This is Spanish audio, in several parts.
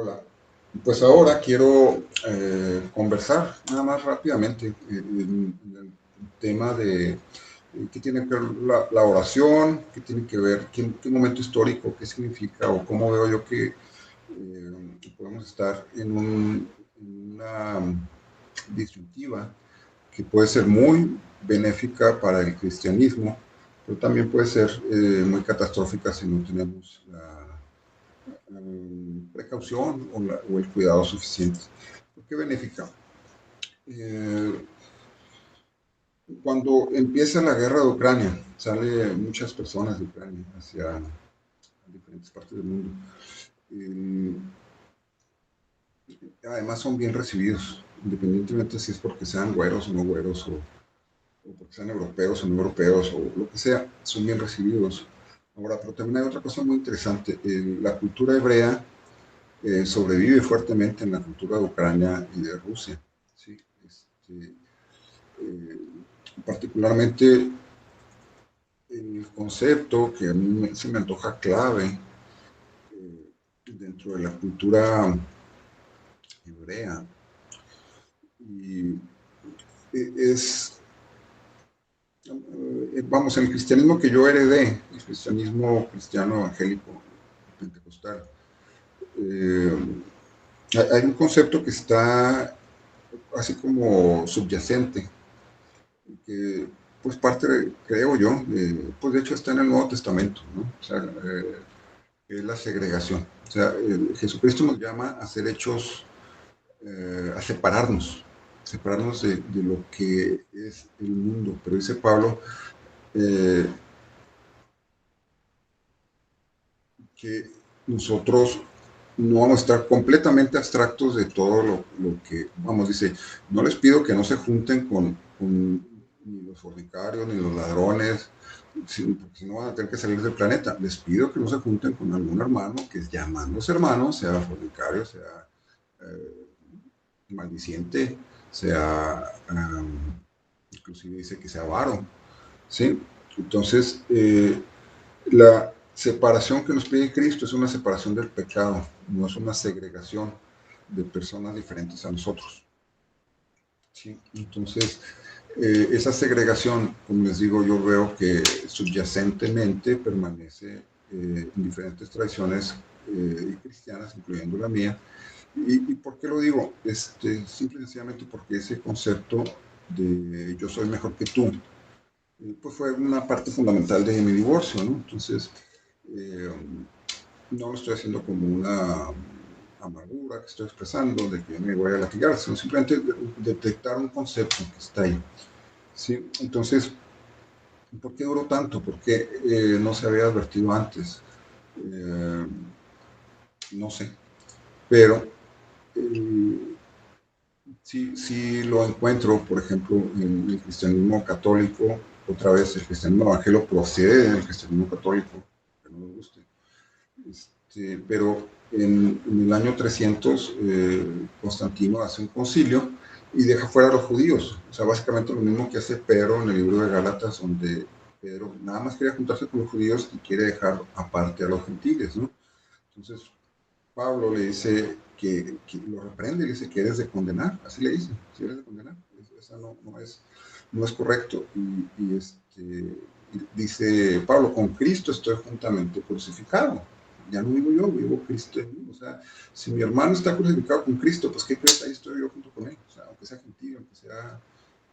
Hola, pues ahora quiero conversar nada más rápidamente en el tema de qué tiene que ver la oración, qué tiene que ver, qué momento histórico, qué significa o cómo veo yo que podemos estar en una disyuntiva que puede ser muy benéfica para el cristianismo, pero también puede ser muy catastrófica si no tenemos la precaución o el cuidado suficiente. ¿Por qué benéfica? Eh, Cuando empieza la guerra de Ucrania, salen muchas personas de Ucrania hacia diferentes partes del mundo. Eh, Además son bien recibidos, independientemente si es porque sean güeros o no güeros, o porque sean europeos o no europeos, o lo que sea, son bien recibidos. Ahora, pero también hay otra cosa muy interesante. La cultura hebrea sobrevive fuertemente en la cultura de Ucrania y de Rusia. ¿Sí? Eh, Particularmente el concepto que a mí se me antoja clave dentro de la cultura hebrea y es, vamos, el cristianismo que yo heredé, el cristianismo cristiano evangélico pentecostal, eh, hay un concepto que está así como subyacente, que pues parte, creo yo, pues de hecho está en el Nuevo Testamento, ¿no? O sea, es la segregación. O sea, Jesucristo nos llama a ser hechos, a separarnos de lo que es el mundo. Pero dice Pablo eh, que nosotros no vamos a estar completamente abstractos de todo lo que, vamos, dice, no les pido que no se junten con ni los fornicarios, ni los ladrones, porque si no van a tener que salir del planeta. Les pido que no se junten con algún hermano que llamándose hermano, sea fornicario, sea maldiciente, sea, inclusive dice que sea avaro, ¿sí? Entonces, la separación que nos pide Cristo es una separación del pecado, no es una segregación de personas diferentes a nosotros. ¿Sí? Entonces, esa segregación, como les digo, yo veo que subyacentemente permanece en diferentes tradiciones cristianas, incluyendo la mía. ¿Y por qué lo digo? Simple y sencillamente porque ese concepto de yo soy mejor que tú, pues fue una parte fundamental de mi divorcio, ¿no? Entonces, eh, no lo estoy haciendo como una amargura que estoy expresando, de que me voy a latigar, sino simplemente detectar un concepto que está ahí. ¿Sí? Entonces, ¿por qué duró tanto? ¿Por qué no se había advertido antes? Eh, no sé, pero sí lo encuentro, por ejemplo, en el cristianismo católico. Otra vez, el cristianismo evangélico procede del cristianismo católico, que no me guste. Pero en el año 300, Constantino hace un concilio y deja fuera a los judíos. O sea, básicamente lo mismo que hace Pedro en el libro de Gálatas, donde Pedro nada más quería juntarse con los judíos y quiere dejar aparte a los gentiles, ¿no? Entonces, Pablo le dice que lo reprende y le dice que eres de condenar, así le dice, si eres de condenar, eso no es correcto. Y dice Pablo, con Cristo estoy juntamente crucificado. Ya no vivo yo, vivo Cristo en mí. O sea, si mi hermano está crucificado con Cristo, pues ¿qué crees? Ahí estoy yo junto con él. O sea, aunque sea gentil, aunque sea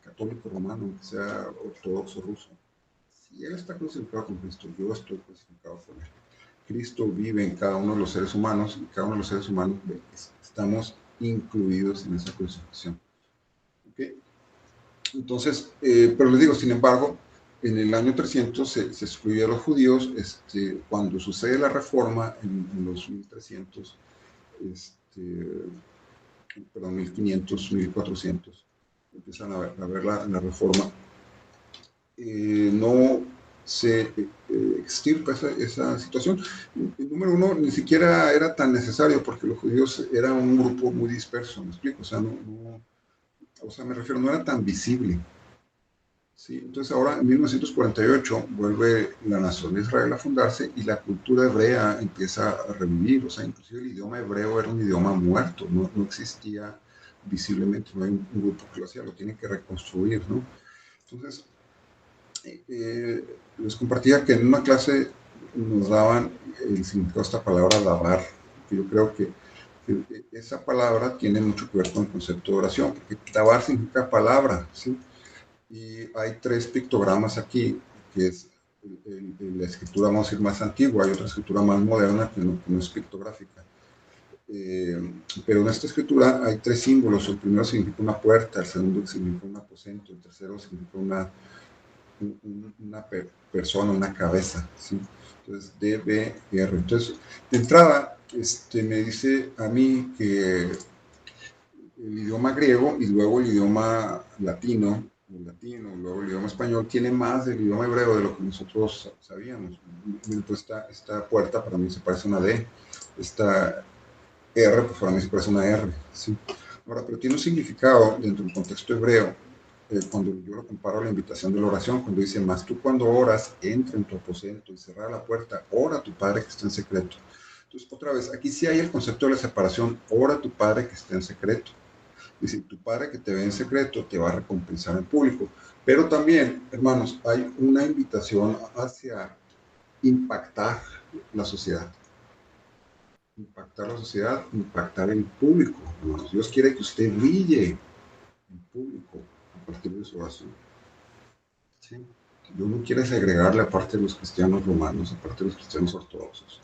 católico romano, aunque sea ortodoxo ruso. Si él está crucificado con Cristo, yo estoy crucificado con él. Cristo vive en cada uno de los seres humanos y cada uno de los seres humanos estamos incluidos en esa crucifixión. ¿Okay? Entonces, pero les digo, sin embargo, en el año 300 se excluyó a los judíos. Cuando sucede la reforma en los 1300, perdón, 1500, 1400, empiezan a ver la reforma. No se extirpa esa situación. Número uno, ni siquiera era tan necesario porque los judíos eran un grupo muy disperso, ¿me explico? O sea, me refiero, no era tan visible. Sí, entonces ahora en 1948 vuelve la nación de Israel a fundarse y la cultura hebrea empieza a revivir, o sea, inclusive el idioma hebreo era un idioma muerto, no existía visiblemente, no hay un grupo que lo hacía, lo tiene que reconstruir, ¿no? Entonces, les compartía que en una clase nos daban el significado de esta palabra lavar, que yo creo que esa palabra tiene mucho que ver con el concepto de oración, porque lavar significa palabra, ¿sí? Y hay 3 pictogramas aquí, que es la escritura, vamos a decir, más antigua, hay otra escritura más moderna que no es pictográfica. Pero en esta escritura hay 3 símbolos. El primero significa una puerta, el segundo significa un aposento, el tercero significa una persona, una cabeza, ¿sí? Entonces, D, B, R. Entonces, de entrada, me dice a mí que el idioma griego y luego el idioma latino, luego el idioma español, tiene más del idioma hebreo de lo que nosotros sabíamos. Entonces, esta puerta para mí se parece a una D, esta R, pues para mí se parece a una R, ¿sí? Ahora, pero tiene un significado dentro del contexto hebreo, cuando yo lo comparo a la invitación de la oración, cuando dice, más tú cuando oras, entra en tu aposento y cerrar la puerta, ora a tu Padre que está en secreto. Entonces, otra vez, aquí sí hay el concepto de la separación, ora a tu Padre que está en secreto. Dice, tu Padre que te ve en secreto te va a recompensar en público. Pero también, hermanos, hay una invitación hacia impactar la sociedad. Impactar la sociedad, impactar el público, hermanos. Dios quiere que usted brille en público a partir de su oración. ¿Sí? Dios no quiere segregarle aparte de los cristianos romanos, aparte de los cristianos ortodoxos,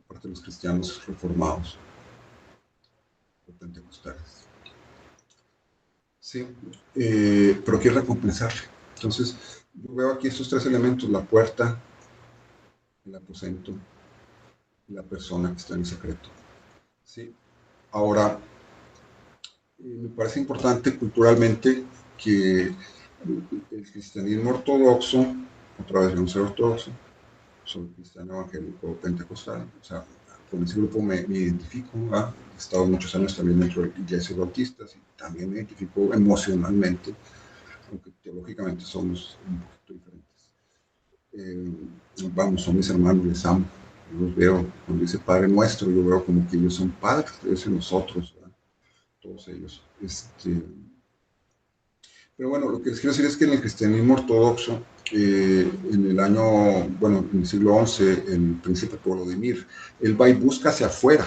aparte de los cristianos reformados o pentecostales. Sí, pero quiere recompensarle. Entonces, yo veo aquí estos 3 elementos, la puerta, el aposento y la persona que está en secreto. ¿Sí? Ahora, me parece importante culturalmente que el cristianismo ortodoxo, otra vez yo no soy ortodoxo, soy cristiano evangélico pentecostal, o sea, con ese grupo me identifico, ¿verdad? He estado muchos años también dentro de iglesias bautistas y también me identifico emocionalmente, aunque teológicamente somos un poquito diferentes. Vamos, son mis hermanos, les amo, yo los veo, cuando dice Padre Nuestro, yo veo como que ellos son padres, ellos y nosotros, ¿verdad? Todos ellos. Pero bueno, lo que les quiero decir es que en el cristianismo ortodoxo, en el año, bueno, en el siglo XI, el príncipe Volodymyr, él va y busca hacia afuera,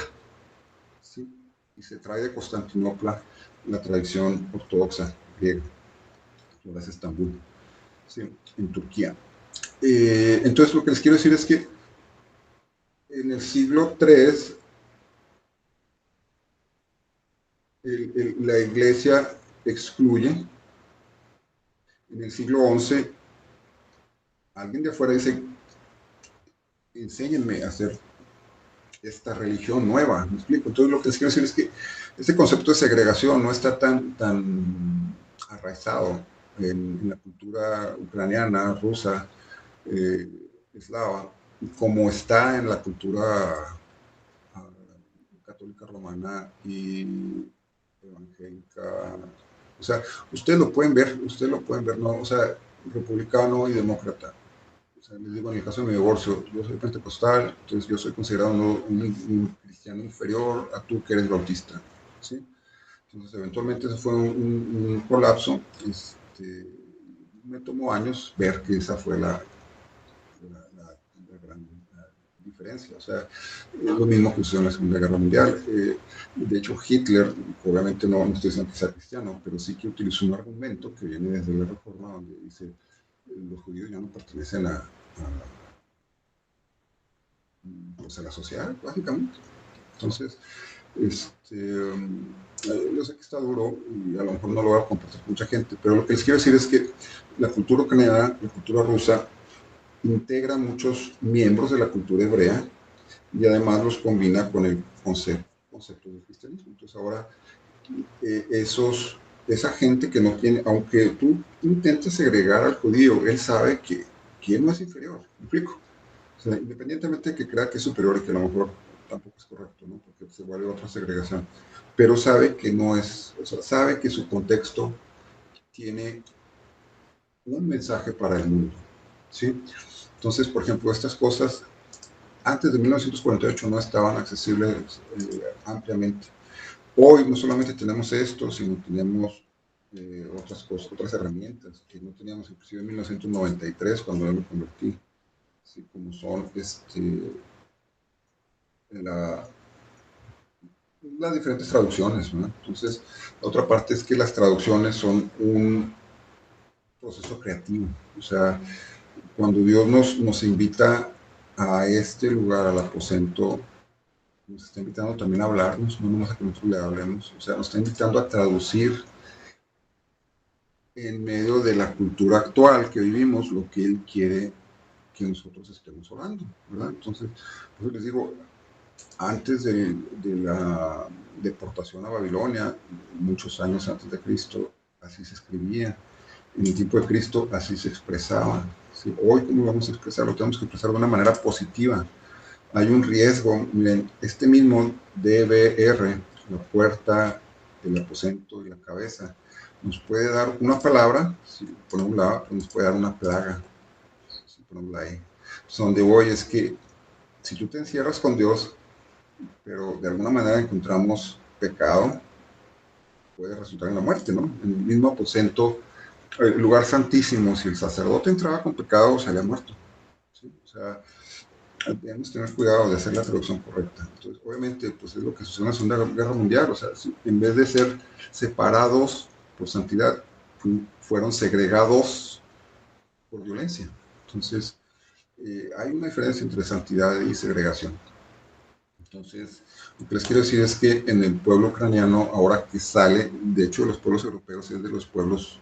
¿sí? Y se trae de Constantinopla la tradición ortodoxa griega, ahora es Estambul, ¿sí? En Turquía. Entonces, lo que les quiero decir es que en el siglo III, la iglesia excluye, en el siglo XI, alguien de afuera dice, enséñenme a hacer esta religión nueva, ¿me explico? Entonces lo que les quiero decir es que este concepto de segregación no está tan arraizado en la cultura ucraniana, rusa, eh, eslava, como está en la cultura católica romana y evangélica. O sea, ustedes lo pueden ver, ¿no? O sea, republicano y demócrata. O sea, les digo, en el caso de mi divorcio, yo soy pentecostal, entonces yo soy considerado un cristiano inferior a tú que eres bautista, ¿sí? Entonces, eventualmente eso fue un colapso. Me tomó años ver que esa fue la gran diferencia. O sea, es lo mismo que sucedió en la Segunda Guerra Mundial. De hecho, Hitler, obviamente no estoy diciendo que sea cristiano, pero sí que utilizó un argumento que viene desde la Reforma, donde dice, los judíos ya no pertenecen pues a la sociedad, básicamente. Entonces, yo sé que está duro y a lo mejor no lo voy a compartir con mucha gente, pero lo que les quiero decir es que la cultura ucraniana, la cultura rusa, integra muchos miembros de la cultura hebrea y además los combina con el concepto del cristianismo. Entonces ahora esa gente que no tiene, aunque tú intentes segregar al judío, él sabe que él no es inferior, ¿me explico? O sea, independientemente de que crea que es superior y que a lo mejor tampoco es correcto, ¿no? Porque se vuelve otra segregación, pero sabe que no es, o sea, sabe que su contexto tiene un mensaje para el mundo, ¿sí? Entonces, por ejemplo, estas cosas antes de 1948 no estaban accesibles ampliamente. Hoy no solamente tenemos esto, sino tenemos otras cosas, otras herramientas que no teníamos inclusive en 1993 cuando yo me convertí, ¿sí? Como son la, las diferentes traducciones, ¿no? Entonces, la otra parte es que las traducciones son un proceso creativo. O sea, cuando Dios nos invita a este lugar, al aposento, nos está invitando también a hablarnos, no nomás a que nosotros le hablemos. O sea, nos está invitando a traducir en medio de la cultura actual que vivimos lo que Él quiere que nosotros estemos orando, ¿verdad? Entonces, pues les digo, antes de la deportación a Babilonia, muchos años antes de Cristo, así se escribía. En el tiempo de Cristo, así se expresaba. ¿Sí? Hoy, ¿cómo vamos a expresarlo? Tenemos que expresarlo de una manera positiva. Hay un riesgo, miren, este mismo DBR, la puerta, el aposento y la cabeza, nos puede dar una palabra, si ponemos la, nos puede dar una plaga, si ponemos la ahí. Entonces, donde voy es que si tú te encierras con Dios, pero de alguna manera encontramos pecado, puede resultar en la muerte, ¿no? En el mismo aposento, el lugar santísimo, si el sacerdote entraba con pecado, salía muerto. ¿Sí? O sea, debemos tener cuidado de hacer la traducción correcta. Entonces, obviamente, pues es lo que sucedió en la Segunda Guerra Mundial. O sea, si, en vez de ser separados por santidad, fueron segregados por violencia. Entonces, hay una diferencia entre santidad y segregación. Entonces, lo que les quiero decir es que en el pueblo ucraniano, ahora que sale, de hecho, los pueblos europeos es de los pueblos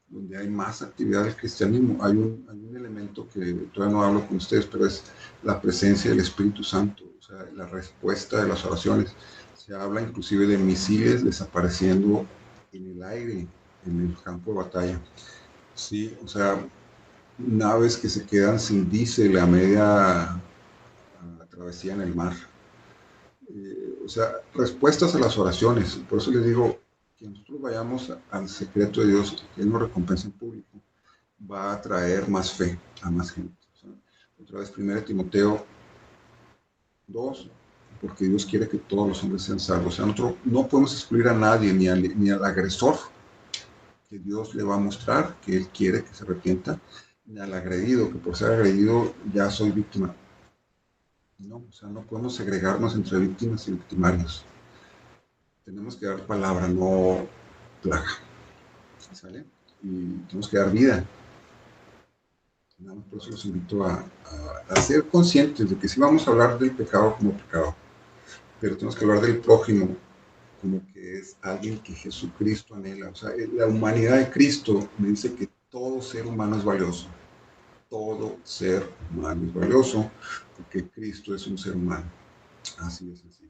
donde hay más actividad del cristianismo. Hay un elemento que todavía no hablo con ustedes, pero es la presencia del Espíritu Santo, o sea, la respuesta de las oraciones. Se habla inclusive de misiles desapareciendo en el aire, en el campo de batalla. Sí, o sea, naves que se quedan sin diésel a media travesía en el mar. O sea, respuestas a las oraciones. Por eso les digo que nosotros vayamos al secreto de Dios, que Él nos recompensa en público, va a traer más fe a más gente. O sea, otra vez, 1 Timoteo 2, porque Dios quiere que todos los hombres sean salvos. O sea, nosotros no podemos excluir a nadie, ni al agresor, que Dios le va a mostrar que Él quiere que se arrepienta, ni al agredido, que por ser agredido ya soy víctima. No, o sea, no podemos segregarnos entre víctimas y victimarios. Tenemos que dar palabra, no plaga. ¿Sale? Y tenemos que dar vida. Por eso los invito a ser conscientes de que sí vamos a hablar del pecado como pecado, pero tenemos que hablar del prójimo como que es alguien que Jesucristo anhela. O sea, la humanidad de Cristo me dice que todo ser humano es valioso. Todo ser humano es valioso porque Cristo es un ser humano. Así es así.